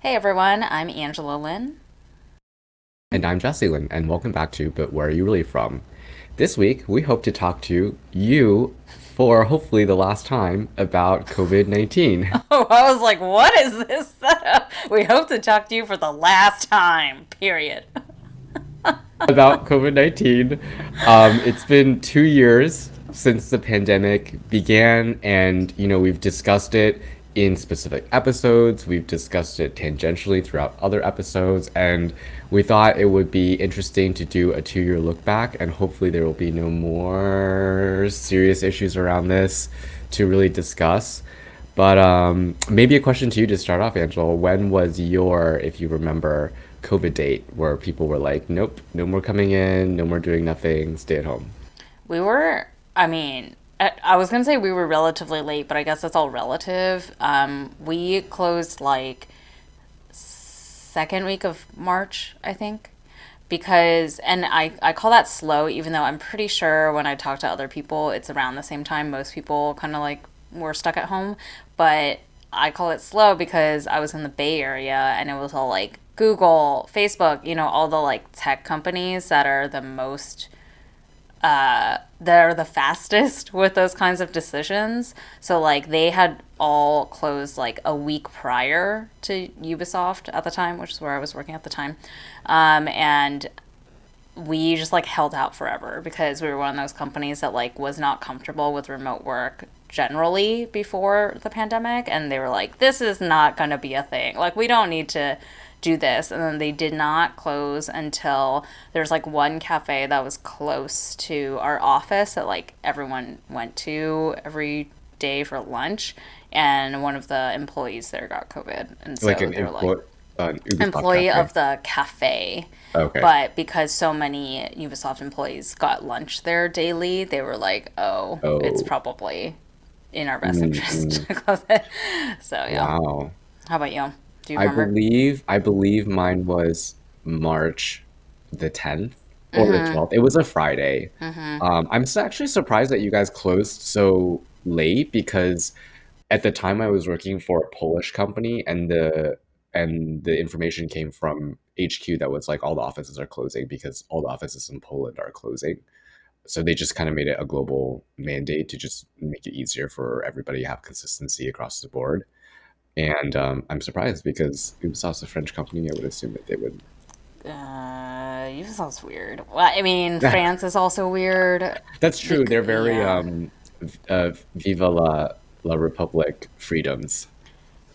Hey everyone, I'm Angela Lynn. And I'm Jesse Lynn, and welcome back to But Where Are You Really From? This week, we hope to talk to you for hopefully the last time about COVID-19. Oh, I was like, what is this setup? We hope to talk to you for the last time, period. About COVID-19. It's been 2 years since the pandemic began, and we've discussed it in specific episodes. We've discussed it tangentially throughout other episodes, and we thought it would be interesting to do a 2 year look back, and hopefully there will be no more serious issues around this to really discuss. But maybe a question to you to start off, Angela. When was your, if you remember, COVID date where people were like, nope, no more coming in, no more doing nothing, stay at home? We were, I mean, I was going to say we were relatively late, but I guess that's all relative. We closed like second week of March, I think. Because, and I call that slow, even though I'm pretty sure when I talk to other people, it's around the same time most people kind of like were stuck at home. But I call it slow because I was in the Bay Area and it was all like Google, Facebook, all the like tech companies that are the most they're the fastest with those kinds of decisions. So like they had all closed like a week prior to Ubisoft at the time, which is where I was working at the time. And we just like held out forever because we were one of those companies that like was not comfortable with remote work generally before the pandemic, and they were like, this is not going to be a thing, like we don't need to do this. And then they did not close until there's like one cafe that was close to our office that like everyone went to every day for lunch, and one of the employees there got COVID, and Like so they were like, an Ubisoft employee cafe. of the cafe. Okay. But because so many Ubisoft employees got lunch there daily, they were like, oh, it's Oh, probably in our best interest mm, to close it. So, yeah. wow. How about you? Do you I remember? believe I believe mine was March the 10th or the 12th. It was a Friday. I'm actually surprised that you guys closed so late because at the time I was working for a Polish company, and the information came from HQ that was like all the offices are closing because all the offices in Poland are closing. So they just kind of made it a global mandate to just make it easier for everybody to have consistency across the board. And I'm surprised because Ubisoft's a French company. I would assume that they would. Ubisoft's weird. Well, I mean, France is also weird. That's true. They're very Yeah. Viva la Republic freedoms.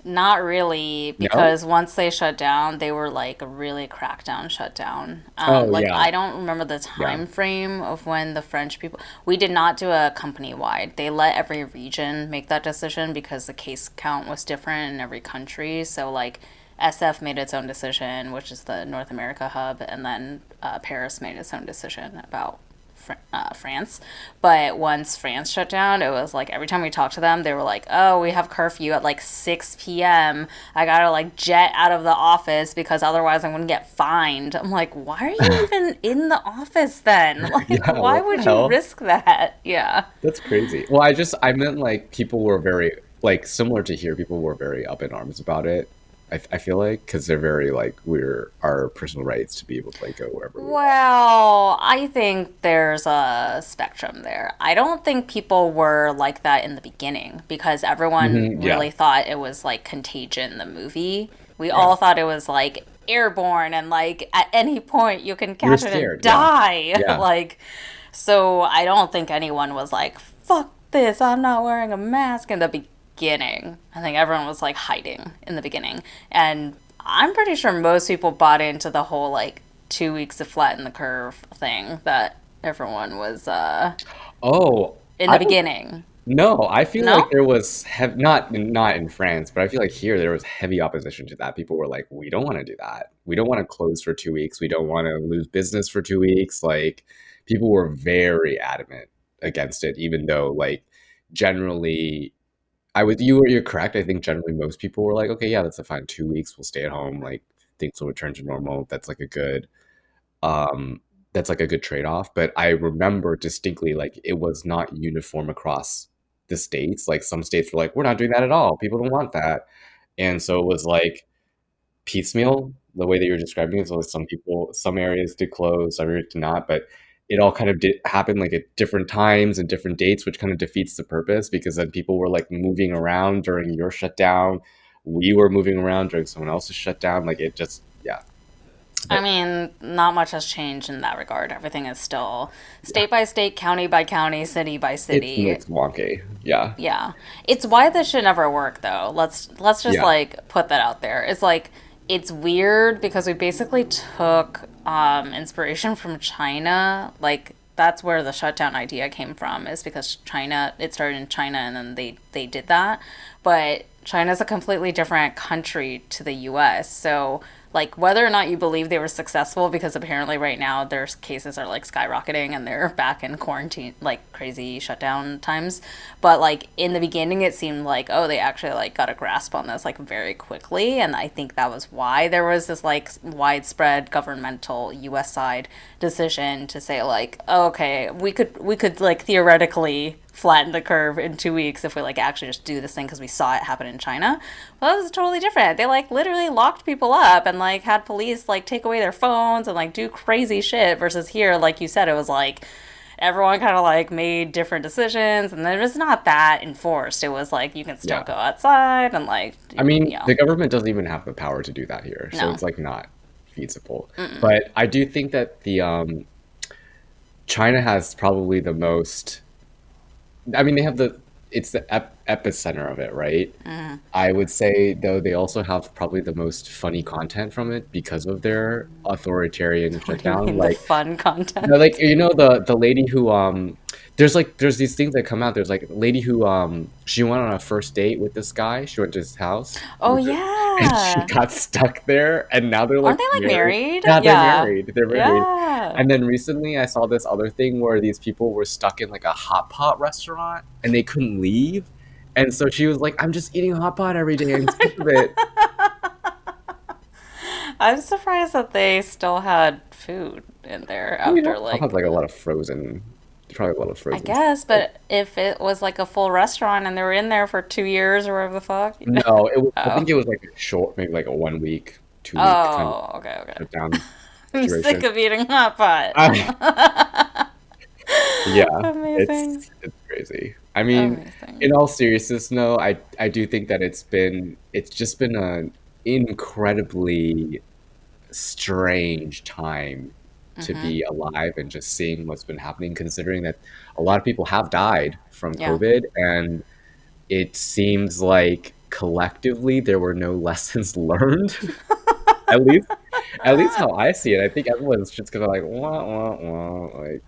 Not really, No? because once they shut down, they were like a really crackdown shutdown. Oh Like yeah, I don't remember the yeah. time frame of when the French people. We did not do a company wide. They let every region make that decision because the case count was different in every country. So like SF made its own decision, which is the North America hub, and then Paris made its own decision about France. But once France shut down, it was like every time we talked to them, they were like, oh, we have curfew at like 6 p.m. I gotta like jet out of the office because otherwise I'm gonna get fined. I'm like, why are you even in the office then? Like, Yeah, why what the would you hell? risk that? Yeah. That's crazy. Well, I meant like people were very, like similar to here, people were very up in arms about it. I feel like because they're very like we're our personal rights to be able to like go wherever we want. Well, I think there's a spectrum there. I don't think people were like that in the beginning because everyone Yeah, really thought it was like Contagion, the movie. We yeah. all thought it was like airborne and like at any point you can We were catch it and scared. Yeah, die. yeah. Like, so I don't think anyone was like, fuck this, I'm not wearing a mask in the beginning. I think everyone was like hiding in the beginning. And I'm pretty sure most people bought into the whole like 2 weeks to flatten the curve thing that everyone was Oh, in I the don't beginning. know. I feel like No? there was not in France, but I feel like here there was heavy opposition to that. People were like, "We don't want to do that. We don't want to close for 2 weeks. We don't want to lose business for 2 weeks." Like people were very adamant against it, even though like generally you're correct. I think generally most people were like, "Okay, yeah, that's a fine 2 weeks. We'll stay at home. Like things will return to normal." Um, that's like a good trade-off. But I remember distinctly like it was not uniform across the states. Like some states were like, we're not doing that at all. People don't want that. And so it was like piecemeal, the way that you're describing it. So like some areas did close, some areas did not, but it all kind of did happen like at different times and different dates, which kind of defeats the purpose because then people were like moving around during your shutdown. We were moving around during someone else's shutdown. Like it just, yeah, I but mean, not much has changed in that regard. Everything is still yeah, state by state, county by county, city by city. it's wonky. Yeah, Yeah. It's why this should never work though. Let's just yeah, like put that out there. It's like it's weird because we basically took inspiration from China. Like that's where the shutdown idea came from is because China it started in China and then they did that. But China's a completely different country to the US. So like whether or not you believe they were successful because apparently right now their cases are like skyrocketing and they're back in quarantine like crazy shutdown times, but like in the beginning it seemed like oh they actually like got a grasp on this like very quickly, and I think that was why there was this like widespread governmental US side decision to say like oh, okay we could like theoretically flatten the curve in 2 weeks if we like actually just do this thing because we saw it happen in China. Well, that was totally different. They like literally locked people up and like had police like take away their phones and like do crazy shit. Versus here, like you said, it was like everyone kind of like made different decisions and it was not that enforced. It was like you can still yeah. go outside and like I you mean, know the government doesn't even have the power to do that here, so no. it's like not feasible. But I do think that the China has probably the most. I mean, they have it's the epicenter of it, right? I would say though they also have probably the most funny content from it because of their authoritarian What do you shutdown. mean the Like fun no, content? like the lady who there's these things that come out. There's like a lady who she went on a first date with this guy. She went to his house Oh with this, and she yeah, got stuck there, and now they're aren't like they like married. married? Yeah, they're Yeah, married. They're married. yeah. And then recently I saw this other thing where these people were stuck in like a hot pot restaurant and they couldn't leave. And so she was like, I'm just eating hot pot every day. I'm sick of it. I'm surprised that they still had food in there You after know, I'll have like like a lot of probably a lot of I frozen guess, stuff. but if it was like a full restaurant and they were in there for 2 years or whatever the fuck. No, I Oh. think it was like a short, maybe like a 1 week, 2 week kind of Oh, okay, okay. shutdown I'm sick situation. of eating hot pot. Uh, yeah, Amazing. it's crazy. I mean, Amazing. in all seriousness, no, I do think that it's just been an incredibly strange time to be alive and just seeing what's been happening, considering that a lot of people have died from Yeah. COVID, and it seems like collectively there were no lessons learned. At least, at least how I see it. I think everyone's just gonna like wah wah wah like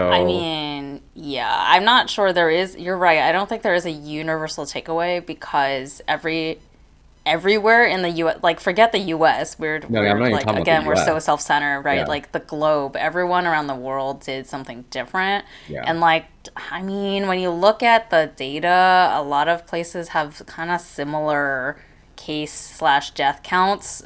I so. mean, yeah, I'm not sure there is. You're right. I don't think there is a universal takeaway because everywhere in the US, like forget the US, No, I'm we're not even like talking about the again, we're so U.S. self-centered, right? Yeah, Like the globe, everyone around the world did something different. yeah, And like I mean, when you look at the data, a lot of places have kind of similar case slash death counts,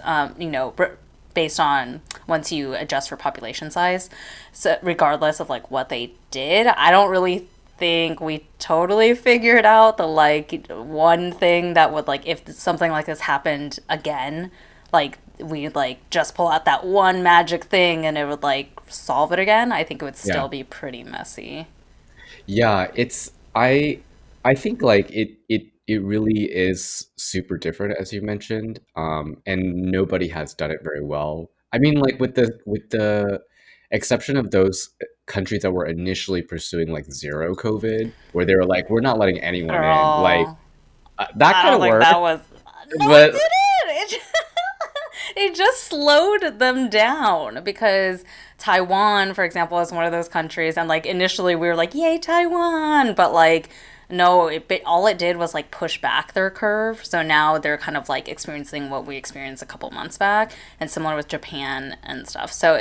based on once you adjust for population size. So regardless of like what they did, I don't really think we totally figured out the like one thing that would like if something like this happened again, like we'd like just pull out that one magic thing and it would like solve it again. I think it would yeah. still be pretty messy. Yeah, I think like it really is super different as you mentioned. And nobody has done it very well. I mean like with the exception of those countries that were initially pursuing like zero COVID, where they were like, we're not letting anyone in. Like Girl, that I kind don't of think worked, that was. No, it but didn't. It just slowed them down because Taiwan, for example, is one of those countries, and like initially we were like, "Yay, Taiwan!" But like, no, all it did was like push back their curve. So now they're kind of like experiencing what we experienced a couple months back, and similar with Japan and stuff. So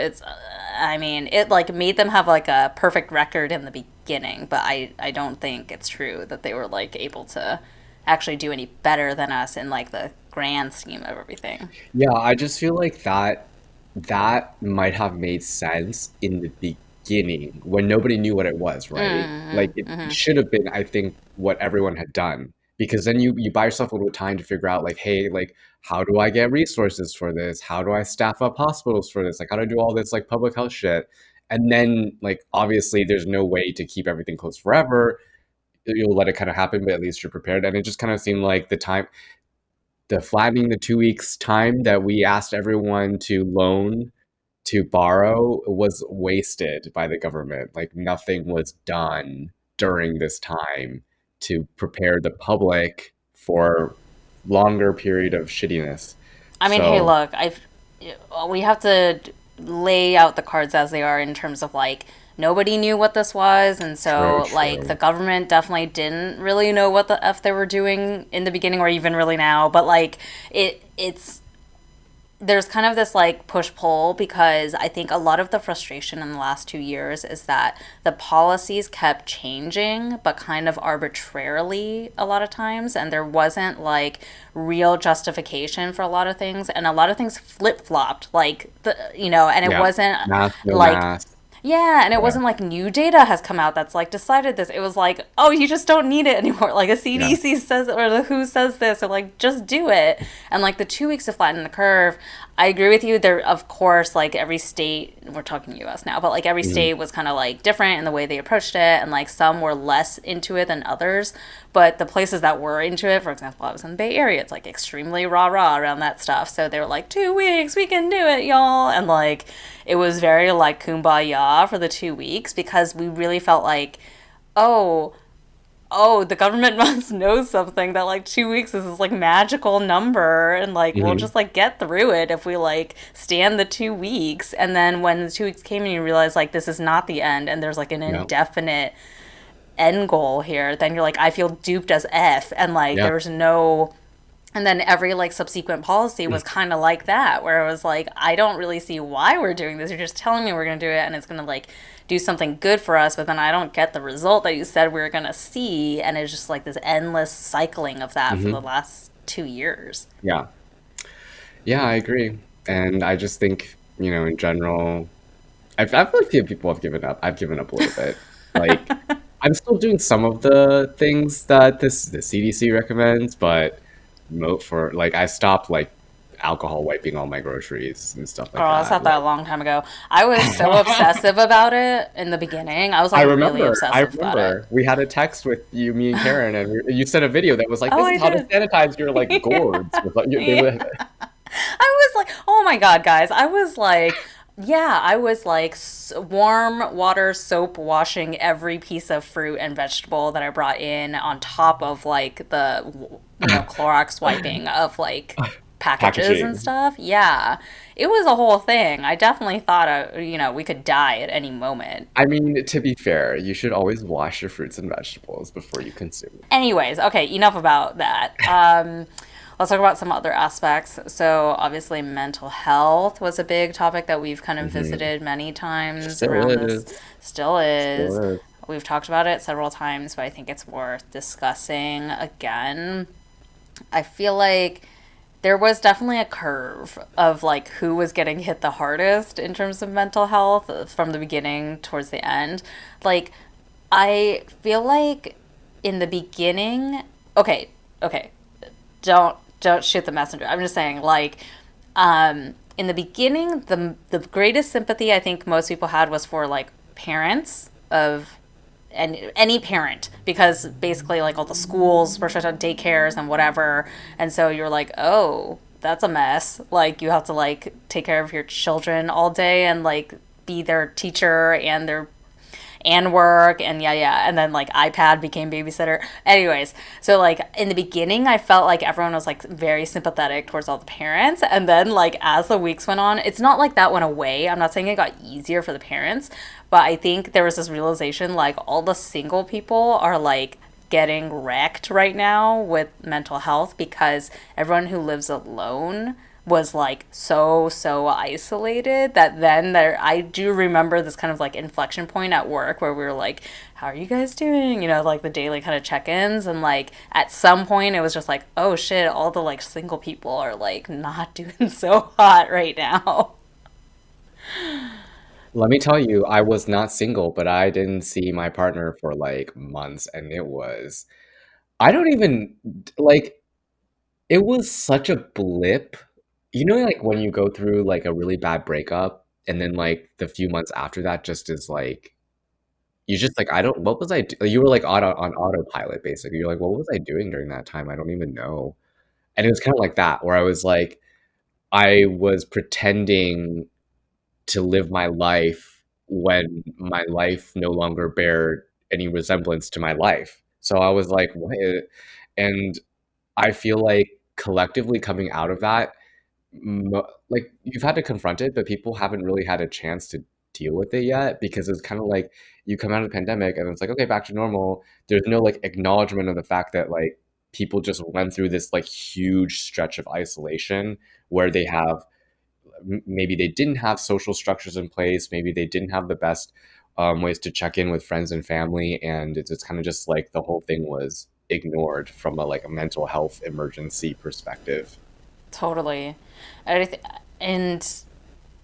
I mean, it like made them have like a perfect record in the beginning, but I don't think it's true that they were like able to actually do any better than us in like the grand scheme of everything. yeah, I just feel like that might have made sense in the beginning when nobody knew what it was, right? Like it should have been, I think, what everyone had done. because then you buy yourself a little time to figure out like, hey, like how do I get resources for this? How do I staff up hospitals for this? Like how do I do all this like public health shit? And then like obviously there's no way to keep everything closed forever. You'll let it kind of happen, but at least you're prepared. And it just kind of seemed like the flattening the 2 weeks time that we asked everyone to loan to borrow was wasted by the government. Like nothing was done during this time to prepare the public for longer period of shittiness. I mean, hey, So look, we have to lay out the cards as they are in terms of like nobody knew what this was, and true, so like the true. government definitely didn't really know what the f they were doing in the beginning or even really now. But like it's there's kind of this like push pull because I think a lot of the frustration in the last 2 years is that the policies kept changing, but kind of arbitrarily a lot of times, and there wasn't like real justification for a lot of things, and a lot of things flip flopped, like and it Yeah. wasn't Mask, no like mask. yeah, and it Yeah. wasn't like new data has come out that's like decided this. It was like, oh, you just don't need it anymore. Like a Yeah. CDC says or the WHO says this, or like just do it. And like the 2 weeks to flatten the curve, I agree with you. There, of course, like every state, we're talking U.S. now, but like every Mhm. state was kind of like different in the way they approached it, and like some were less into it than others. But the places that were into it, for example, I was in the Bay Area. It's like extremely rah rah around that stuff. So they were like, 2 weeks, we can do it, y'all, and like it was very like kumbaya for the 2 weeks because we really felt like, oh, the government must know something that like 2 weeks is this like magical number and like we'll Mhm. just like get through it if we like stand the 2 weeks. And then when the 2 weeks came and you realize like this is not the end and there's like an Yeah. indefinite end goal here, then you're like, I feel duped as F. And like Yeah. there's no, and then every like subsequent policy was kind of like that, where it was like, I don't really see why we're doing this. You're just telling me we're going to do it and it's going to like do something good for us, but then I don't get the result that you said we were going to see. And it's just like this endless cycling of that for the Mhm. last 2 years. Yeah. Yeah, I agree. And I just think, in general, I feel like people have given up. I've given up a little bit. Like, I'm still doing some of the things that the CDC recommends, but for like I stopped like alcohol wiping all my groceries and stuff like Girl, I that. said that a Like, long time ago. I was so obsessive about it in the beginning. I was I like really remember, I obsessive about it. remember we had a text with you, me, and Karen, and you sent a video that was like, Oh, "This I is how to did. sanitize your like Yeah. gourds." With, like, they Yeah. would, I was like, oh my God, guys. I was like, yeah, I was like warm water soap washing every piece of fruit and vegetable that I brought in on top of like the, Clorox wiping of like packages and packaging. stuff. Yeah, it was a whole thing. I definitely thought, we could die at any moment. I mean, to be fair, you should always wash your fruits and vegetables before you consume. Anyways, okay, enough about that. Let's talk about some other aspects. So, obviously, mental health was a big topic that we've kind of Hmm. visited many times Still around this. is. Still is. Still is. We've talked about it several times, but I think it's worth discussing again. I feel like there was definitely a curve of like who was getting hit the hardest in terms of mental health from the beginning towards the end. Like, I feel like in the beginning, okay, okay, don't shoot the messenger. I'm just saying, like, in the beginning, the greatest sympathy I think most people had was for like parents of and any parent, because basically like all the schools were shut down, daycares and whatever, and so you're like, oh, that's a mess. Like you have to like take care of your children all day and like be their teacher and their and work and yeah, and then like iPad became babysitter. Anyways, so like in the beginning I felt like everyone was like very sympathetic towards all the parents, and then like as the weeks went on, it's not like that went away. I'm not saying it got easier for the parents, but I think there was this realization like all the single people are like getting wrecked right now with mental health because everyone who lives alone was like so isolated that then there I do remember this kind of like inflection point at work where we were like, how are you guys doing, like the daily kind of check-ins, and like at some point it was just like, oh shit, all the like single people are like not doing so hot right now. Let me tell you, I was not single, but I didn't see my partner for like months, and it was I don't even like it was such a blip. You know, like when you go through like a really bad breakup and then like the few months after that just is like you just like I don't what was you were like on autopilot basically. You're like, what was I doing during that time? I don't even know. And it was kind of like that where I was like I was pretending to live my life when my life no longer bared any resemblance to my life. So I was like, what? And I feel like collectively coming out of that, like you've had to confront it, but people haven't really had a chance to deal with it yet because it's kind of like you come out of the pandemic and it's like, okay, back to normal. There's no like acknowledgement of the fact that like people just went through this like huge stretch of isolation where they have maybe they didn't have social structures in place, maybe they didn't have the best ways to check in with friends and family, and it's kind of just like the whole thing was ignored from a like a mental health emergency perspective. Totally. I th- and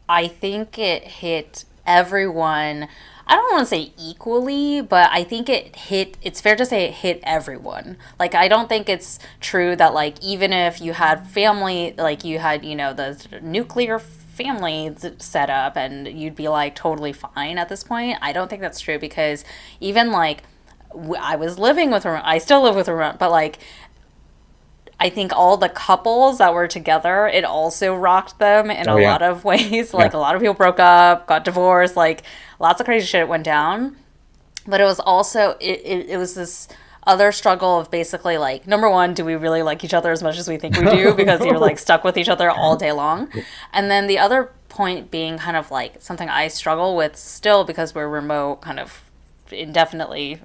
I think it hit everyone. I don't want to say equally, but I think it's fair to say it hit everyone. Like, I don't think it's true that, like, even if you had family, like, you had, the nuclear family set up and you'd be, like, totally fine at this point. I don't think that's true because even, like, I was living with her, I still live with her, but, like, I think all the couples that were together, it also rocked them in Oh a yeah, lot of ways. yeah. Like a lot of people broke up, got divorced, like lots of crazy shit went down. But it was also it was this other struggle of basically like number one, do we really like each other as much as we think we do? Because you're like stuck with each other all day long. And then the other point being kind of like something I struggle with still because we're remote kind of indefinitely,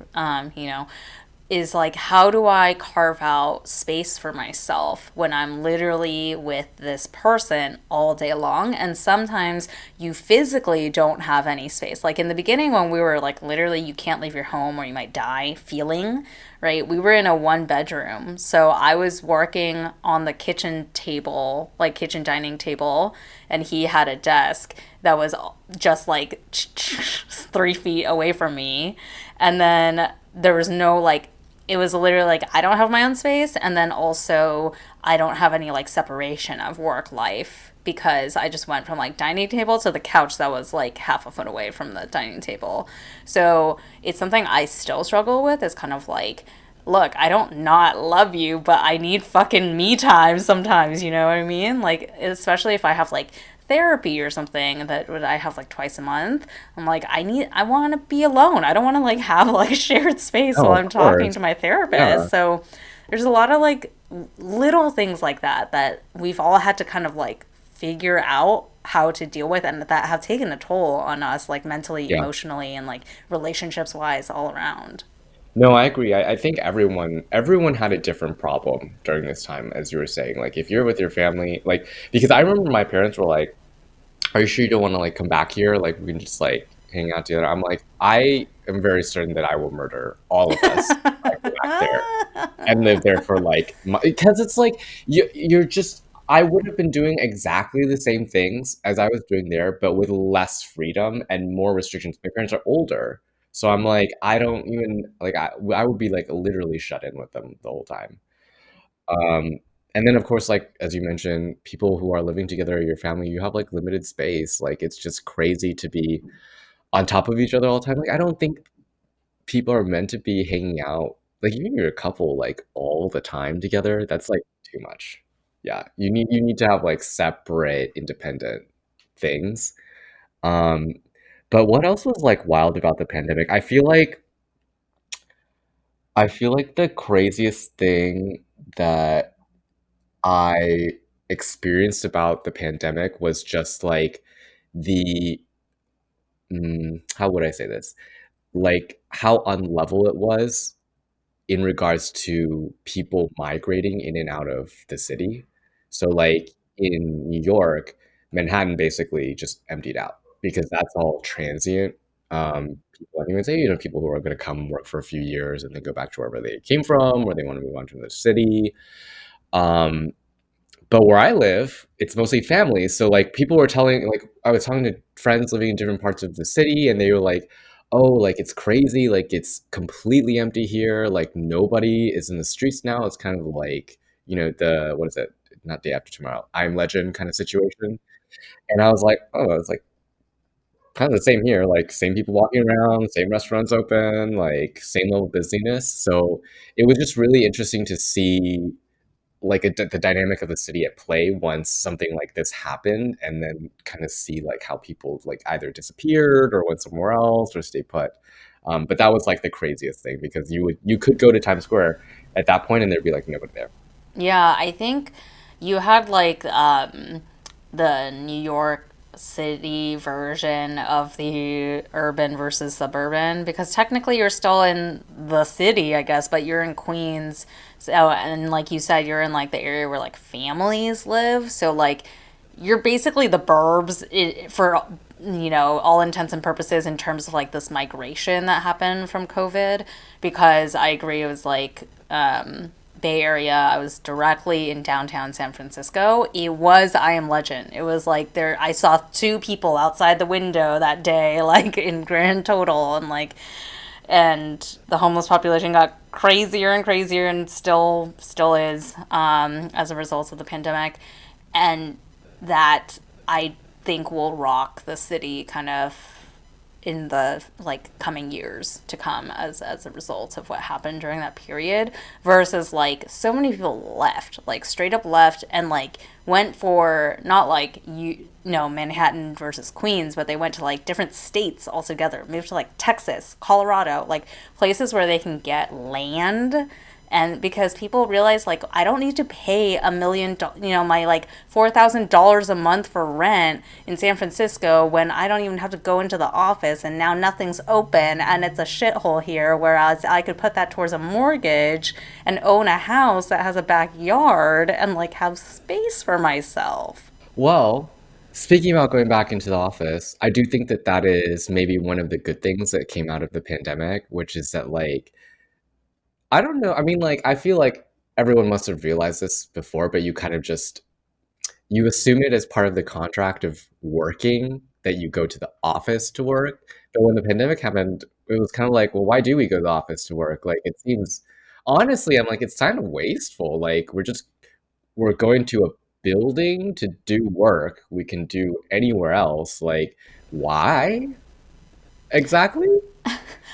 is like how do I carve out space for myself when I'm literally with this person all day long, and sometimes you physically don't have any space. Like in the beginning when we were like literally you can't leave your home or you might die feeling, right? We were in a one bedroom. So I was working on the kitchen table, like kitchen dining table, and he had a desk that was just like 3 feet away from me. And then there was no like it was literally like I don't have my own space and then also I don't have any like separation of work life because I just went from like dining table to the couch that was like half a foot away from the dining table. So it's something I still struggle with is kind of like look, I don't not love you, but I need fucking me time sometimes, you know what I mean? Like especially if I have like therapy or something that I have like twice a month. I'm like, I want to be alone. I don't want to like have like a shared space Oh, while of I'm talking course. to my therapist. Yeah. So there's a lot of like little things like that we've all had to kind of like figure out how to deal with and that have taken a toll on us like mentally, Yeah. emotionally, and like relationships wise all around. No, I agree. I think everyone had a different problem during this time, as you were saying. Like if you're with your family, like because I remember my parents were like, are you sure you don't want to like come back here? Like we can just like hang out together. I'm like, I am very certain that I will murder all of us if I go back there and live there for like because it's like you're just I would have been doing exactly the same things as I was doing there, but with less freedom and more restrictions. My parents are older, so I'm like, I don't even like I would be like literally shut in with them the whole time. Um, and then of course, like as you mentioned, people who are living together, your family, you have like limited space. Like it's just crazy to be on top of each other all the time. Like I don't think people are meant to be hanging out like even you're a couple like all the time together. That's like too much. Yeah, you need to have like separate, independent things. Um, but what else was like wild about the pandemic? I feel like the craziest thing that I experienced about the pandemic was just like the how would I say this? Like how unlevel it was in regards to people migrating in and out of the city. So like in New York, Manhattan basically just emptied out because that's all transient. People, I think, would say, people who are going to come work for a few years and then go back to wherever they came from, or they want to move on to the city. Um, but where I live, it's mostly families. So like people were telling like I was talking to friends living in different parts of the city and they were like, oh, like it's crazy, like it's completely empty here, like nobody is in the streets now. It's kind of like, the what is it? Not Day After Tomorrow, I'm Legend kind of situation. And I was like, oh, it's like kind of the same here, like same people walking around, same restaurants open, like same level of busyness. So it was just really interesting to see like the dynamic of the city at play once something like this happened, and then kind of see like how people like either disappeared or went somewhere else or stay put. But that was like the craziest thing because you could go to Times Square at that point and there'd be like nobody there. Yeah, I think you had like the New York City version of the urban versus suburban because technically you're still in the city, I guess, but you're in Queens. So, and like you said, you're in like the area where like families live. So like you're basically the burbs for all intents and purposes in terms of like this migration that happened from COVID because I agree it was like Bay Area. I was directly in downtown San Francisco. It was I Am Legend. It was like there I saw two people outside the window that day, like in grand total, and the homeless population got crazier and crazier and still is as a result of the pandemic. And that I think will rock the city kind of in the like coming years to come as a result of what happened during that period versus like so many people left like straight up left and like went for not like Manhattan versus Queens, but they went to like different states altogether, moved to like Texas, Colorado, like places where they can get land. And because people realize like I don't need to pay my like $4,000 a month for rent in San Francisco when I don't even have to go into the office and now nothing's open and it's a shithole here, whereas I could put that towards a mortgage and own a house that has a backyard and like have space for myself. Well, speaking about going back into the office, I do think that that is maybe one of the good things that came out of the pandemic, which is that like I don't know. I mean, like, I feel like everyone must have realized this before, but you kind of just you assume it as part of the contract of working that you go to the office to work. But when the pandemic happened, it was kind of like, well, why do we go to the office to work? Like, it seems honestly, I'm like, it's kind of wasteful. Like, we're going to a building to do work we can do anywhere else. Like, why exactly?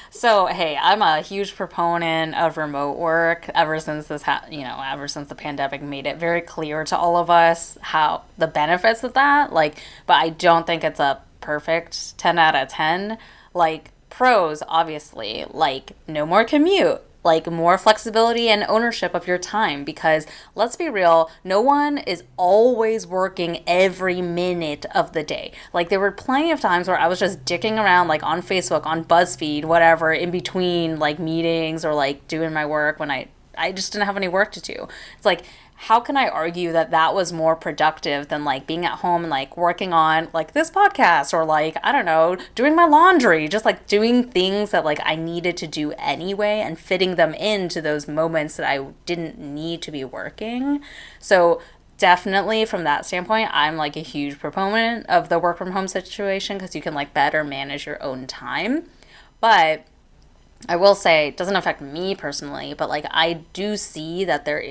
So, hey, I'm a huge proponent of remote work ever since the pandemic made it very clear to all of us how the benefits of that. Like, but I don't think it's a perfect 10 out of 10. Like, pros, obviously, like no more commute, like more flexibility and ownership of your time because let's be real, no one is always working every minute of the day. Like there were plenty of times where I was just dicking around like on Facebook, on BuzzFeed, whatever, in between like meetings or like doing my work when I just didn't have any work to do. It's like how can I argue that that was more productive than like being at home and like working on like this podcast or like, I don't know, doing my laundry, just like doing things that like I needed to do anyway and fitting them into those moments that I didn't need to be working. So definitely from that standpoint, I'm like a huge proponent of the work from home situation because you can like better manage your own time. But I will say it doesn't affect me personally, but like I do see that there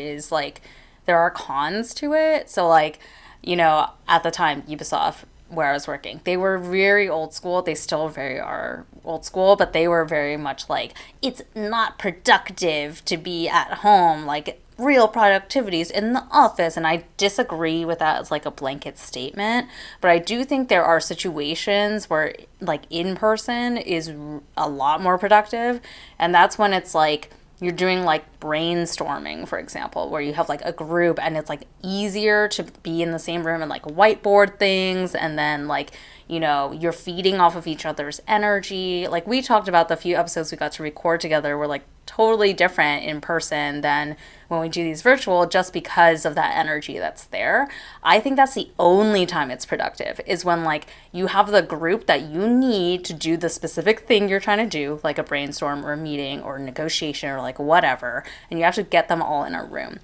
are cons to it. So like, at the time Ubisoft where I was working, they were very old school. They still very are old school, but they were very much like it's not productive to be at home. Like real productivities in the office, and I disagree with that as like a blanket statement, but I do think there are situations where like in person is a lot more productive, and that's when it's like you're doing like brainstorming, for example, where you have like a group and it's like easier to be in the same room and like whiteboard things, and then like you're feeding off of each other's energy. Like we talked about the few episodes we got to record together were like totally different in person than when we do these virtual just because of that energy that's there. I think that's the only time it's productive is when like you have the group that you need to do the specific thing you're trying to do, like a brainstorm or a meeting or a negotiation or like whatever, and you have to get them all in a room.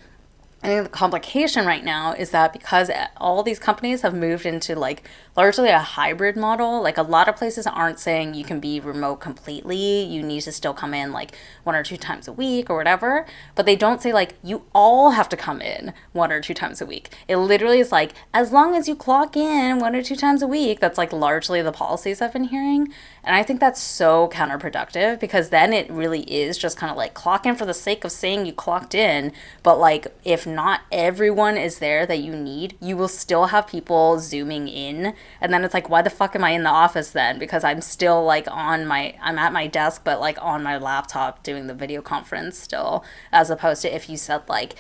I think the complication right now is that because all these companies have moved into like largely a hybrid model, like a lot of places aren't saying you can be remote completely. You need to still come in like 1 or 2 times a week or whatever. But they don't say like you all have to come in 1 or 2 times a week. It literally is like as long as you clock in 1 or 2 times a week, that's like largely the policies I've been hearing. And I think that's so counterproductive because then it really is just kind of like clock in for the sake of saying you clocked in. But like, if not everyone is there that you need, you will still have people zooming in. And then it's like, why the fuck am I in the office then? Because I'm still like I'm at my desk, but like on my laptop doing the video conference still, as opposed to if you said like,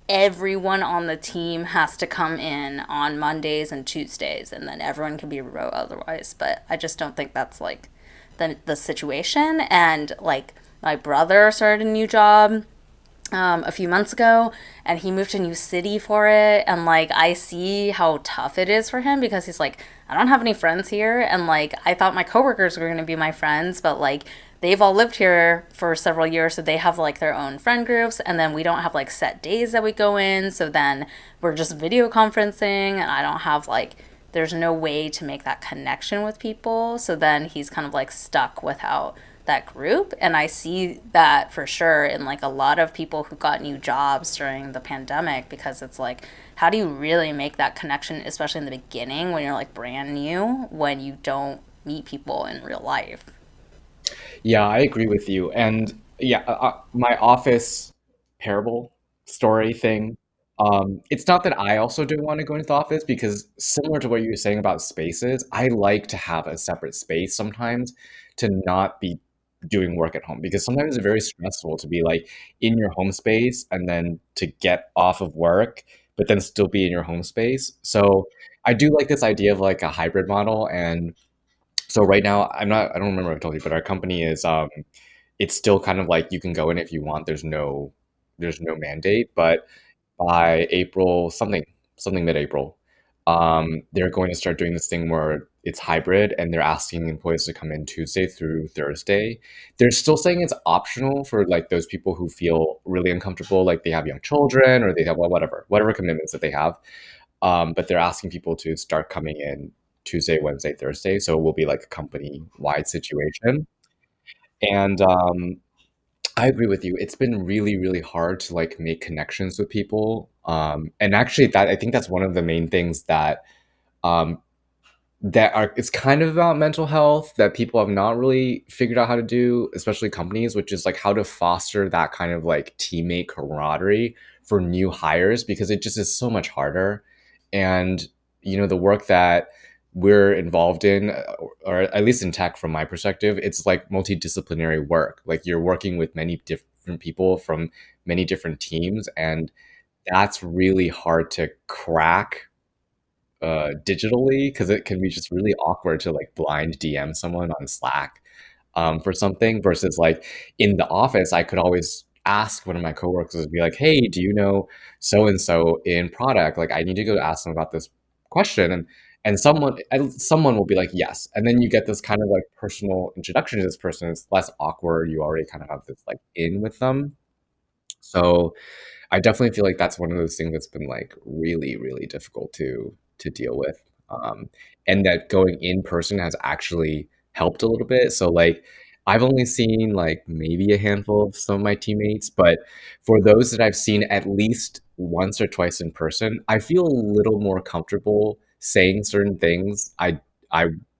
everyone on the team has to come in on Mondays and Tuesdays, and then everyone can be remote otherwise. But I just don't think that's like the situation. And like my brother started a new job a few months ago, and he moved to a new city for it. And like I see how tough it is for him because he's like, I don't have any friends here, and like I thought my coworkers were going to be my friends, but like they've all lived here for several years, so they have like their own friend groups, and then we don't have like set days that we go in, so then we're just video conferencing, and I don't have like there's no way to make that connection with people, so then he's kind of like stuck without that group. And I see that for sure in like a lot of people who got new jobs during the pandemic, because it's like, how do you really make that connection, especially in the beginning when you're like brand new, when you don't meet people in real life? Yeah, I agree with you. And yeah, my office parable story thing. It's not that I also don't want to go into the office because similar to what you were saying about spaces, I like to have a separate space sometimes to not be doing work at home because sometimes it's very stressful to be like in your home space and then to get off of work, but then still be in your home space. So I do like this idea of like a hybrid model. And so right now, I don't remember if I told you, but our company is, it's still kind of like you can go in if you want. There's no mandate, but by April, something mid-April, they're going to start doing this thing where it's hybrid and they're asking employees to come in Tuesday through Thursday. They're still saying it's optional for like those people who feel really uncomfortable, like they have young children or they have, well, whatever commitments that they have. But they're asking people to start coming in Tuesday, Wednesday, Thursday. So it will be like a company wide situation. And I agree with you. It's been really, really hard to like make connections with people. And actually, that I think that's one of the main things um, that are it's kind of about mental health that people have not really figured out how to do, especially companies, which is like how to foster that kind of like teammate camaraderie for new hires because it just is so much harder. And the work that we're involved in, or at least in tech from my perspective, it's like multidisciplinary work. Like you're working with many different people from many different teams, and that's really hard to crack digitally because it can be just really awkward to like blind DM someone on Slack for something versus like in the office, I could always ask one of my coworkers and be like, "Hey, do you know so and so in product? Like, I need to go ask them about this question." And someone will be like, "Yes," and then you get this kind of like personal introduction to this person. It's less awkward. You already kind of have this like in with them. So I definitely feel like that's one of those things that's been like really, really difficult to deal with. And that going in person has actually helped a little bit. So like I've only seen like maybe a handful of some of my teammates, but for those that I've seen at least once or twice in person, I feel a little more comfortable saying certain things I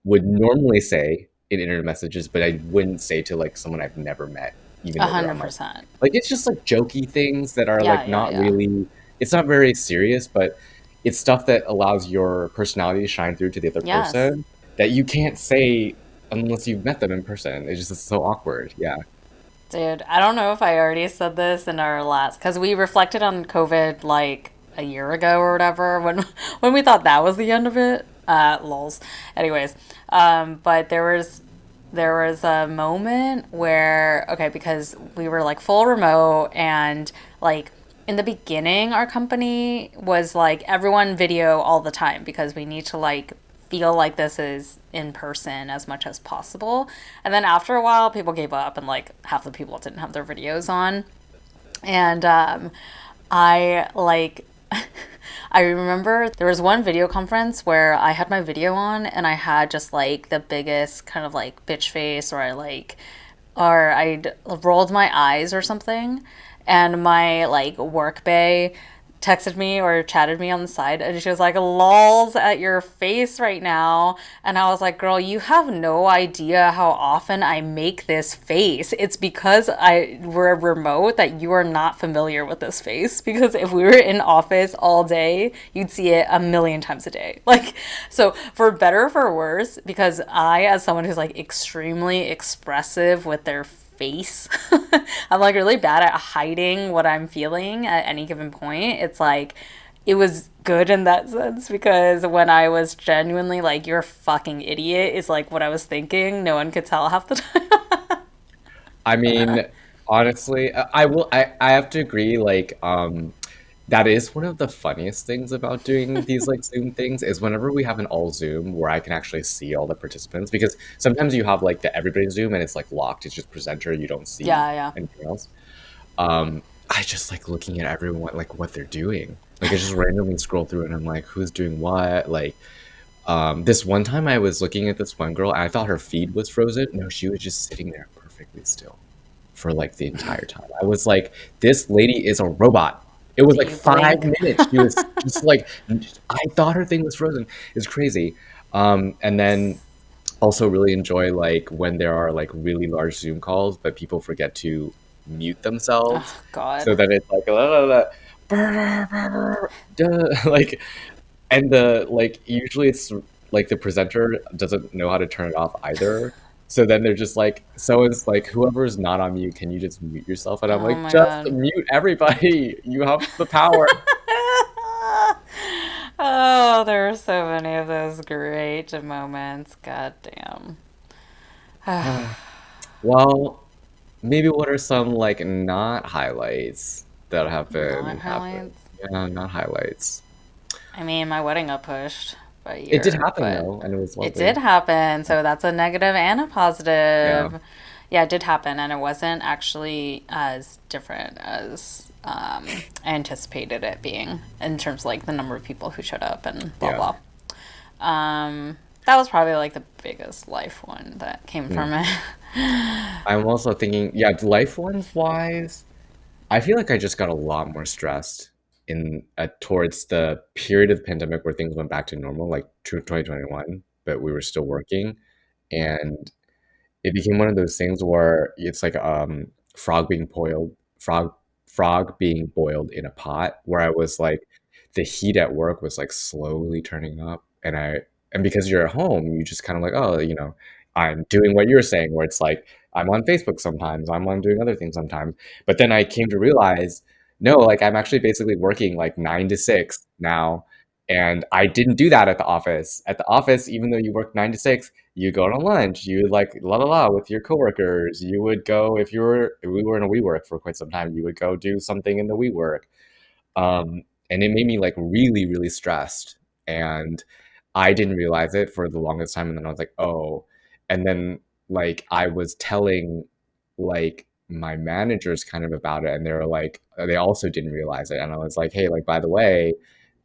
would normally say in internet messages, but I wouldn't say to like someone I've never met, even A though they're on hundred my percent. like it's just like jokey things that are Yeah, like yeah, not yeah. really it's not very serious, but it's stuff that allows your personality to shine through to the other Yes. person that you can't say unless you've met them in person. It's just it's so awkward. Yeah. Dude, I don't know if I already said this in our last, because we reflected on COVID like a year ago or whatever when when we thought that was the end of it. Lols. Anyways, but there was a moment where okay, because we were like full remote and like in the beginning our company was like everyone video all the time because we need to like feel like this is in person as much as possible. And then after a while people gave up and like half the people didn't have their videos on. And I like I remember there was one video conference where I had my video on and I had just like the biggest kind of like bitch face, or I'd rolled my eyes or something, and my like work bae texted me or chatted me on the side, and she was like, lols at your face right now. And I was like, girl, you have no idea how often I make this face. It's because we're remote that you are not familiar with this face, because if we were in office all day, you'd see it a million times a day. Like, so for better or for worse, because I, as someone who's like extremely expressive with their face. I'm like really bad at hiding what I'm feeling at any given point. It's like it was good in that sense, because when I was genuinely like, you're a fucking idiot, is like what I was thinking. No one could tell half the time. I mean, honestly, I have to agree, like, that is one of the funniest things about doing these like Zoom things is whenever we have an all Zoom where I can actually see all the participants, because sometimes you have like the everybody Zoom and it's like locked, it's just presenter, you don't see Yeah, yeah. anything else. I just like looking at everyone, like what they're doing. Like I just randomly scroll through and I'm like, who's doing what? Like, this one time I was looking at this one girl and I thought her feed was frozen. No, she was just sitting there perfectly still for like the entire time. I was like, this lady is a robot. It was Did like you five blink? minutes. She was just like, I thought her thing was frozen. It's crazy. And then also really enjoy like when there are like really large Zoom calls, but people forget to mute themselves. Oh, God. So then it's like, like, and the like usually it's like the presenter doesn't know how to turn it off either. So then they're just like, so it's like whoever's not on mute, can you just mute yourself? And I'm Oh, like, my just God. mute everybody. You have the power. Oh, there are so many of those great moments. God damn. Well, maybe what are some like not highlights that have Not been happened? highlights. Yeah, not highlights. I mean, my wedding got pushed by a It did year, happen but though, and it was it did lovely. happen. So that's a negative and a Yeah, positive. Yeah, it did happen, and it wasn't actually as different as I anticipated it being in terms of like the number of people who showed up and blah yeah. blah. That was probably like the biggest life one that came Mm. from it. I'm also thinking, yeah, life ones wise, I feel like I just got a lot more stressed in towards the period of the pandemic where things went back to normal, like 2021, but we were still working, and it became one of those things where it's like frog being boiled, frog being boiled in a pot, where I was like, the heat at work was like slowly turning up, and because you're at home, you just kind of like, oh, I'm doing what you're saying, where it's like I'm on Facebook sometimes, I'm on doing other things sometimes, but then I came to realize, no, like I'm actually basically working like 9 to 6 now, and I didn't do that at the office. At the office, even though you work 9 to 6, you go to lunch, you would like la la la with your coworkers. You would go if we were in a WeWork for quite some time, you would go do something in the WeWork. And it made me like really, really stressed. And I didn't realize it for the longest time. And then I was like, oh. And then like I was telling like my managers kind of about it, and they were like, they also didn't realize it. And I was like, hey, like by the way,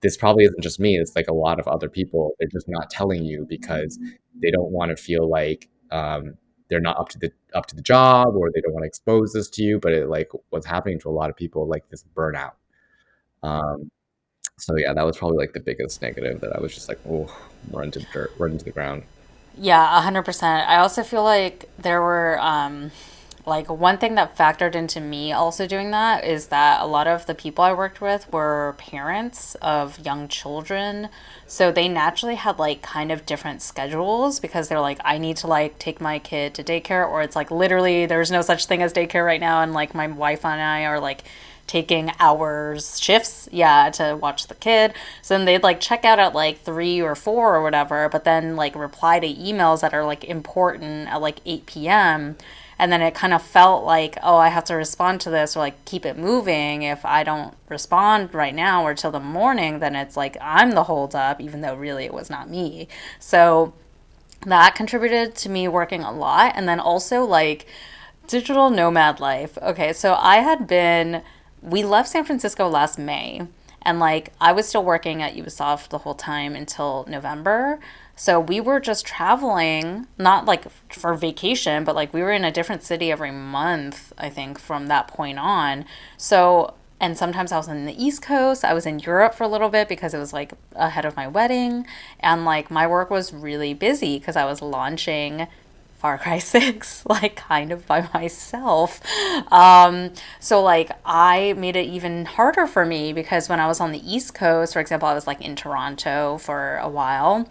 this probably isn't just me. It's like a lot of other people. They're just not telling you because they don't want to feel like they're not up to the job, or they don't want to expose this to you. But it like was happening to a lot of people, like this burnout. Um, so yeah, that was probably like the biggest negative that I was just like, oh, run to the dirt, run to the ground. Yeah, 100%. I also feel like there were like one thing that factored into me also doing that is that a lot of the people I worked with were parents of young children. So they naturally had like kind of different schedules, because they're like, I need to like take my kid to daycare, or it's like literally there's no such thing as daycare right now, and like my wife and I are like taking hours shifts, yeah, to watch the kid. So then they'd like check out at like 3 or 4 or whatever, but then like reply to emails that are like important at like 8 p.m. And then it kind of felt like, oh, I have to respond to this or like keep it moving. If I don't respond right now or till the morning, then it's like I'm the holdup, even though really it was not me. So that contributed to me working a lot. And then also like digital nomad life. Okay, so I had been we left San Francisco last May, and like I was still working at Ubisoft the whole time until November. So we were just traveling, not like for vacation, but like we were in a different city every month, I think, from that point on. So, and sometimes I was on the East Coast. I was in Europe for a little bit because it was like ahead of my wedding. And like my work was really busy because I was launching Far Cry 6, like kind of by myself. So like I made it even harder for me because when I was on the East Coast, for example, I was like in Toronto for a while.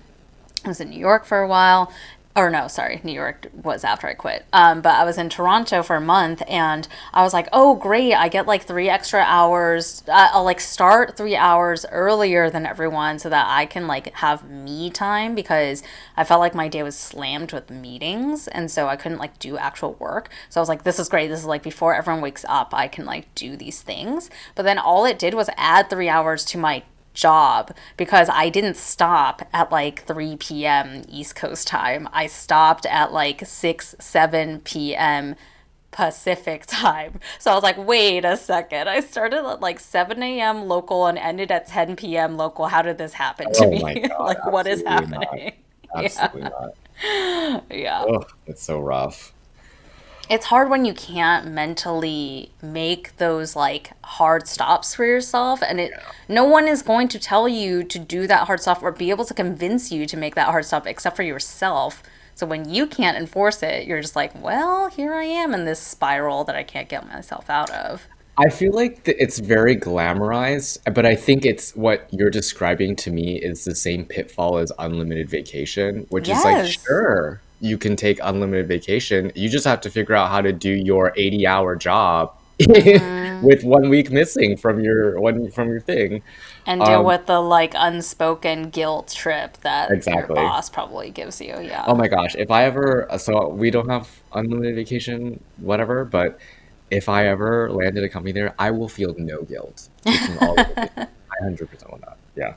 I was in New York for a while. Or no, sorry, New York was after I quit. But I was in Toronto for a month, and I was like, oh, great, I get like 3 extra hours. I'll like start 3 hours earlier than everyone so that I can like have me time because I felt like my day was slammed with meetings, and so I couldn't like do actual work. So I was like, this is great. This is like before everyone wakes up, I can like do these things. But then all it did was add 3 hours to my job because I didn't stop at like 3 p.m. East Coast time. I stopped at like 6, 7 p.m. Pacific time. So I was like, wait a second. I started at like 7 a.m. local and ended at 10 p.m. local. How did this happen to Oh my me? God, Like, what is absolutely not. happening? Yeah. Absolutely not. Yeah. Oh, it's so rough. It's hard when you can't mentally make those like hard stops for yourself, and it no one is going to tell you to do that hard stop or be able to convince you to make that hard stop except for yourself. So when you can't enforce it, you're just like, well, here I am in this spiral that I can't get myself out of. I feel like it's very glamorized, but I think it's what you're describing to me is the same pitfall as unlimited vacation, which is like, Yes. sure, you can take unlimited vacation. You just have to figure out how to do your 80-hour job with 1 week missing from your thing. And deal Um, with the like unspoken guilt trip that your exactly. boss probably gives you. Oh Yeah. my gosh, if I ever, so we don't have unlimited vacation, whatever, but if I ever landed a company there, I will feel no guilt taking all the vacation. I 100% want that. Yeah.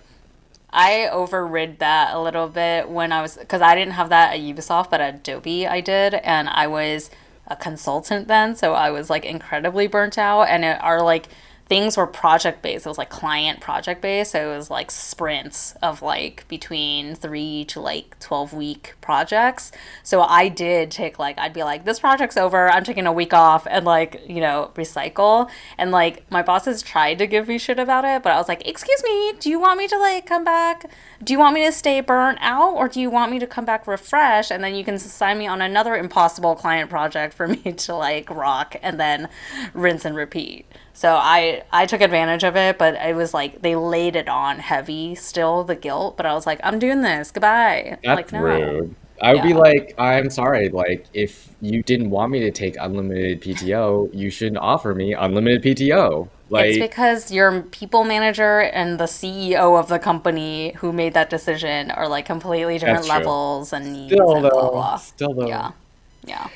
I overrid that a little bit when I was, because I didn't have that at Ubisoft, but at Adobe I did, and I was a consultant then, so I was like incredibly burnt out, and our like things were project based. It was like client project based, so it was like sprints of like between 3 to like 12 week projects. So I did take like I'd be like, this project's over, I'm taking a week off, and like recycle. And like my bosses tried to give me shit about it, but I was like, excuse me, do you want me to like come back? Do you want me to stay burnt out, or do you want me to come back refreshed, and then you can sign me on another impossible client project for me to like rock and then rinse and repeat. So I took advantage of it, but it was like they laid it on heavy still, the guilt, but I was like, I'm doing this, goodbye. Like, That's no. rude. I would be Yeah. like, I'm sorry, like, if you didn't want me to take unlimited PTO, you shouldn't offer me unlimited PTO. It's Like, because your people manager and the CEO of the company who made that decision are like completely different that's true. levels and needs Still and blah though, blah. still though. Yeah. Yeah.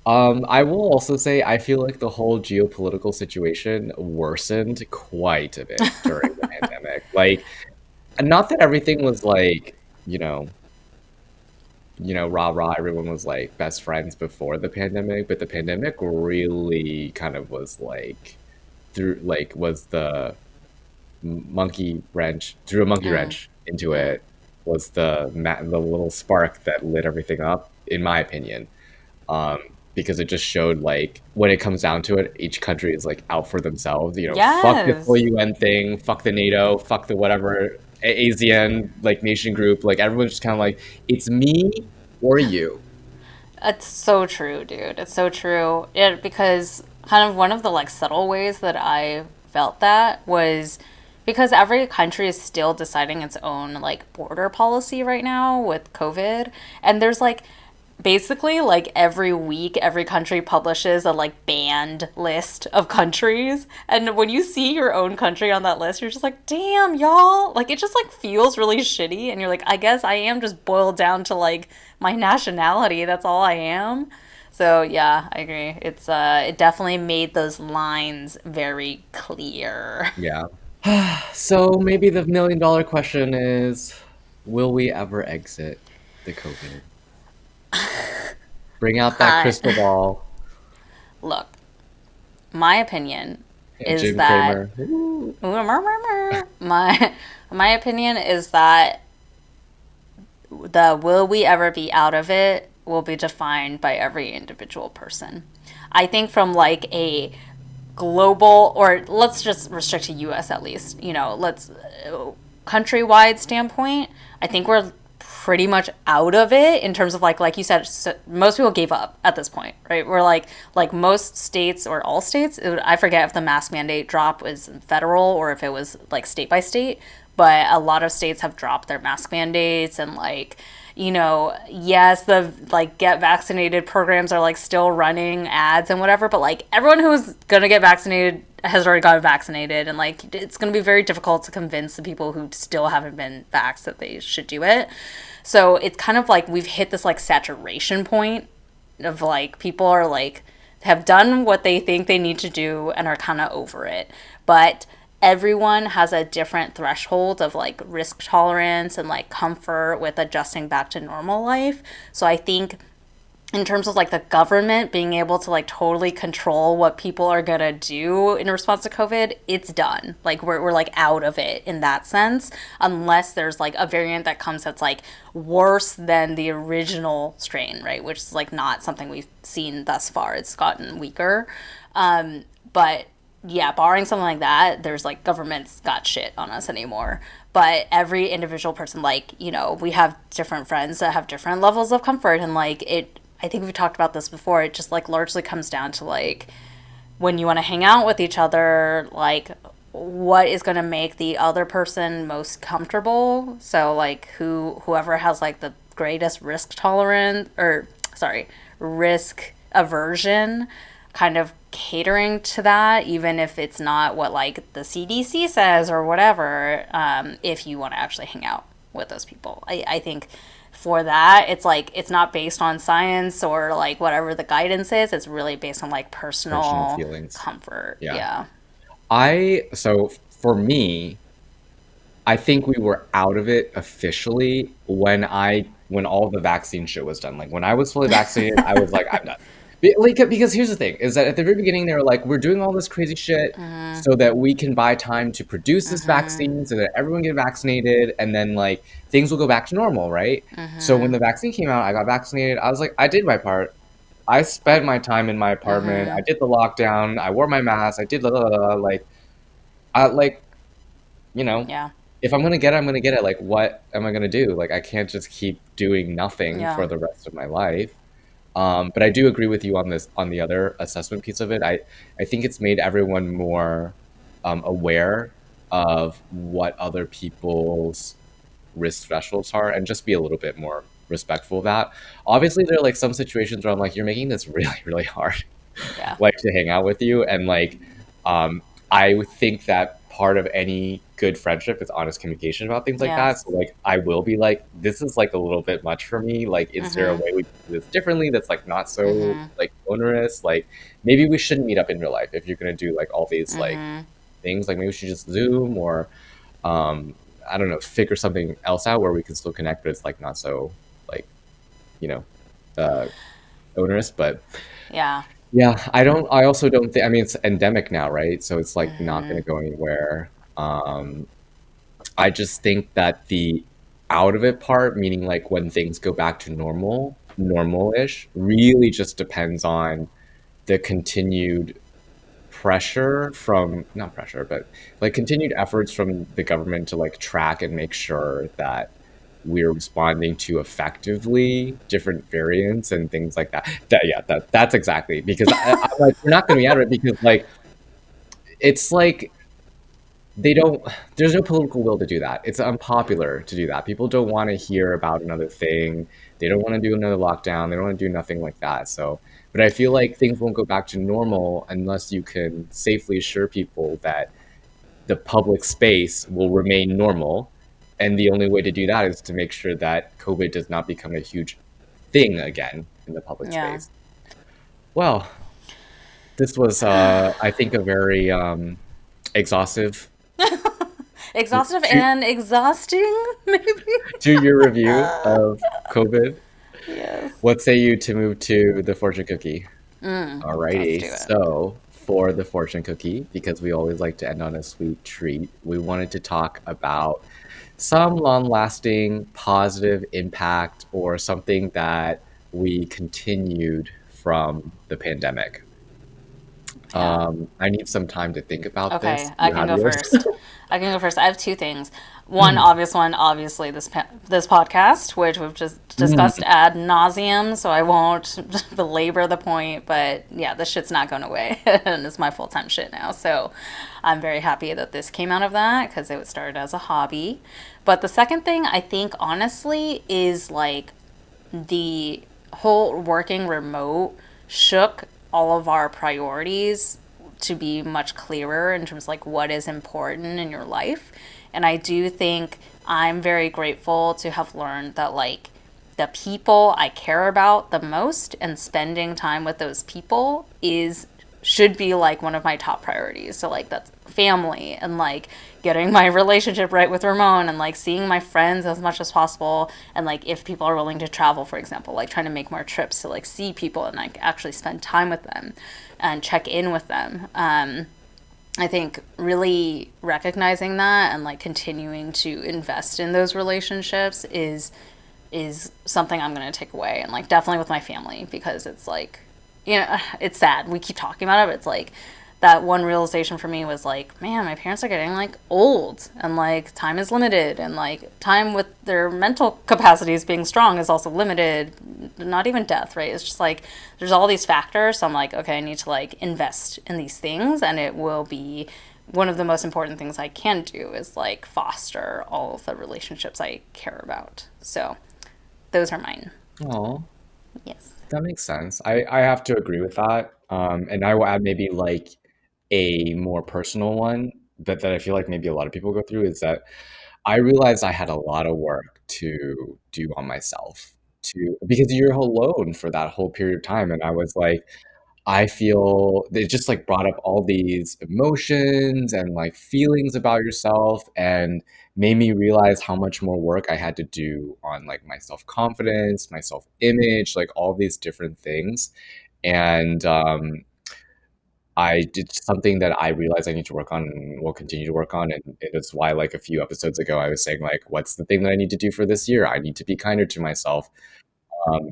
I will also say I feel like the whole geopolitical situation worsened quite a bit during the pandemic. Like, not that everything was like, you know, rah rah, everyone was like best friends before the pandemic, but the pandemic really kind of was like through like was the monkey wrench threw a monkey wrench into it was the little spark that lit everything up, in my opinion. um, because it just showed like when it comes down to it, each country is like out for themselves. Fuck this whole Yes. UN thing, fuck the NATO, fuck the whatever ASEAN like nation group. Like everyone's just kind of like, it's me or you. It's so true, dude. It's so true. Because kind of one of the like subtle ways that I felt that was because every country is still deciding its own like border policy right now with COVID. And there's like basically like every week every country publishes a like banned list of countries, and when you see your own country on that list you're just like, damn, y'all, like it just like feels really shitty, and you're like, I guess I am just boiled down to like my nationality, that's all I am. So yeah, I agree, it definitely made those lines very clear. Yeah. So maybe the $1 million question is, will we ever exit the COVID? Bring out that uh, crystal ball. Look, my opinion is Jim that Cramer. Woo. my my opinion is that the will we ever be out of it will be defined by every individual person. I think from like a global, or let's just restrict to US at least, let's countrywide standpoint, I think we're pretty much out of it in terms of like you said, so most people gave up at this point, right? We're like most states or all states, I forget if the mask mandate drop was federal or if it was like state by state, but a lot of states have dropped their mask mandates and like yes, the like get vaccinated programs are like still running ads and whatever, but like everyone who's gonna get vaccinated has already gotten vaccinated, and like it's gonna be very difficult to convince the people who still haven't been vaxxed that they should do it. So it's kind of like we've hit this like saturation point of like people are like have done what they think they need to do and are kind of over it. But everyone has a different threshold of like risk tolerance and like comfort with adjusting back to normal life. So I think in terms of like the government being able to like totally control what people are gonna do in response to COVID, it's done. Like we're like out of it in that sense, unless there's like a variant that comes that's like worse than the original strain, right? Which is like not something we've seen thus far. It's gotten weaker. But yeah, barring something like that, there's like government's got shit on us anymore. But every individual person, like, we have different friends that have different levels of comfort. And like I think we've talked about this before. It just like largely comes down to like when you want to hang out with each other, like what is going to make the other person most comfortable. So like whoever has like the greatest risk tolerance, or sorry, risk aversion, kind of catering to that, even if it's not what like the CDC says or whatever, if you want to actually hang out with those people. I think for that, it's like it's not based on science or like whatever the guidance is. It's really based on like Personal personal feelings. comfort. Yeah. Yeah. So for me, I think we were out of it officially when all the vaccine shit was done. Like when I was fully vaccinated, I was like, I'm done. Like, because here's the thing: is that at the very beginning they were like, we're doing all this crazy shit so that we can buy time to produce this vaccine, so that everyone get vaccinated, and then like things will go back to normal, right? So when the vaccine came out, I got vaccinated. I was like, I did my part. I spent my time in my apartment. I did the lockdown. I wore my mask. I did like, I like, you know, Yeah. if I'm gonna get it, I'm gonna get it. Like, what am I gonna do? Like, I can't just keep doing nothing Yeah. for the rest of my life. But I do agree with you on this, on the other assessment piece of it. I think it's made everyone more aware of what other people's risk thresholds are, and just be a little bit more respectful of that. Obviously, there are like some situations where I'm like, you're making this really, really hard, Yeah. like to hang out with you, and like, um, I would think that part of any good friendship is honest communication about things like Yeah. that. So like, I will be like, this is like a little bit much for me. Like, is there a way we can do this differently that's like not so like onerous? Like, maybe we shouldn't meet up in real life if you're gonna do like all these like things. Like, maybe we should just Zoom or I don't know, figure something else out where we can still connect, but it's like not so like, you know, uh, onerous. But Yeah. yeah, I also don't think, I mean, it's endemic now, right? So it's like not going to go anywhere. Um, I just think that the out of it part, meaning like when things go back to normal-ish, really just depends on the continued pressure from, not pressure, but like continued efforts from the government to like track and make sure that we're responding to effectively different variants and things like that. Yeah, that's exactly, because I'm like, we're not going to be out of it because like it's like they don't, there's no political will to do that. It's unpopular to do that. People don't want to hear about another thing. They don't want to do another lockdown. They don't want to do nothing like that. So, but I feel like things won't go back to normal unless you can safely assure people that the public space will remain normal. And the only way to do that is to make sure that COVID does not become a huge thing again in the public Yeah. space. Well, this was, I think, a very exhaustive Exhaustive two, and exhausting, maybe. 2 year review of COVID. Yes. What say you to move to the fortune cookie? Let's do Alrighty. it. So for the fortune cookie, because we always like to end on a sweet treat, we wanted to talk about some long-lasting positive impact or something that we continued from the pandemic. Yeah. I need some time to think about this. Okay, I You can have go yours? first. I can go first. I have two things. One, obvious one, obviously this podcast, which we've just discussed Mm. ad nauseum, so I won't belabor the point. But yeah, this shit's not going away, and it's my full time shit now. So I'm very happy that this came out of that because it started as a hobby. But the second thing, I think, honestly, is like the whole working remote shook all of our priorities to be much clearer in terms of like what is important in your life. And I do think I'm very grateful to have learned that like the people I care about the most and spending time with those people is should be like one of my top priorities. So like that's family and like getting my relationship right with Ramon and like seeing my friends as much as possible and like if people are willing to travel, for example, like trying to make more trips to like see people and like actually spend time with them and check in with them. I think really recognizing that and like continuing to invest in those relationships is something I'm going to take away and like definitely with my family because it's like it's sad we keep talking about it but it's like that one realization for me was like man my parents are getting like old and like time is limited and like time with their mental capacities being strong is also limited, not even death, right? It's just like there's all these factors, so I'm like okay I need to like invest in these things and it will be one of the most important things I can do is like foster all of the relationships I care about. So those are mine. Oh, Yes. that makes sense. I have to agree with that. And I will add maybe like a more personal one that I feel like maybe a lot of people go through is that I realized I had a lot of work to do on myself to because you're alone for that whole period of time. And I was like, I feel they just like brought up all these emotions and like feelings about yourself and made me realize how much more work I had to do on like my self-confidence, my self-image, like all these different things. And I did something that I realized I need to work on and will continue to work on. And it's why like a few episodes ago I was saying like, what's the thing that I need to do for this year? I need to be kinder to myself.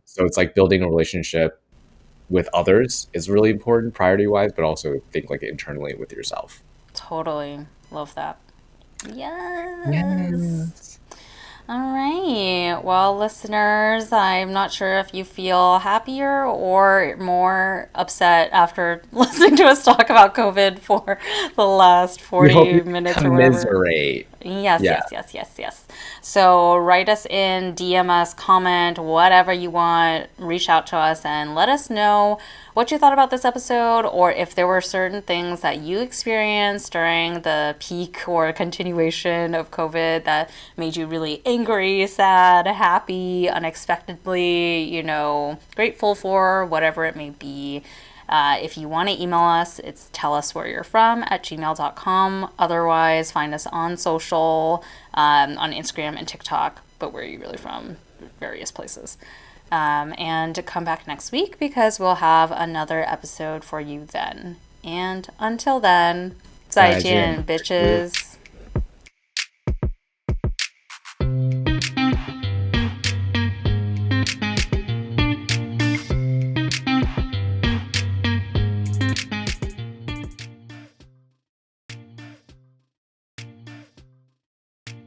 So it's like building a relationship with others is really important priority wise, but also think like internally with yourself. Totally. Love that. Yes. Yes. All right. Well, listeners, I'm not sure if you feel happier or more upset after listening to us talk about COVID for the last We hope 40 you minutes or whatever. commiserate. Yes, Yeah. yes, yes, yes, yes. So write us in, DM us, comment, whatever you want. Reach out to us and let us know what you thought about this episode or if there were certain things that you experienced during the peak or continuation of COVID that made you really angry, sad, happy, unexpectedly, grateful for, whatever it may be. If you want to email us, it's tell us where you're from at gmail.com. Otherwise, find us on social, on Instagram and TikTok, but where are you really from? Various places. And come back next week because we'll have another episode for you then. And until then, 再见, 再见。bitches.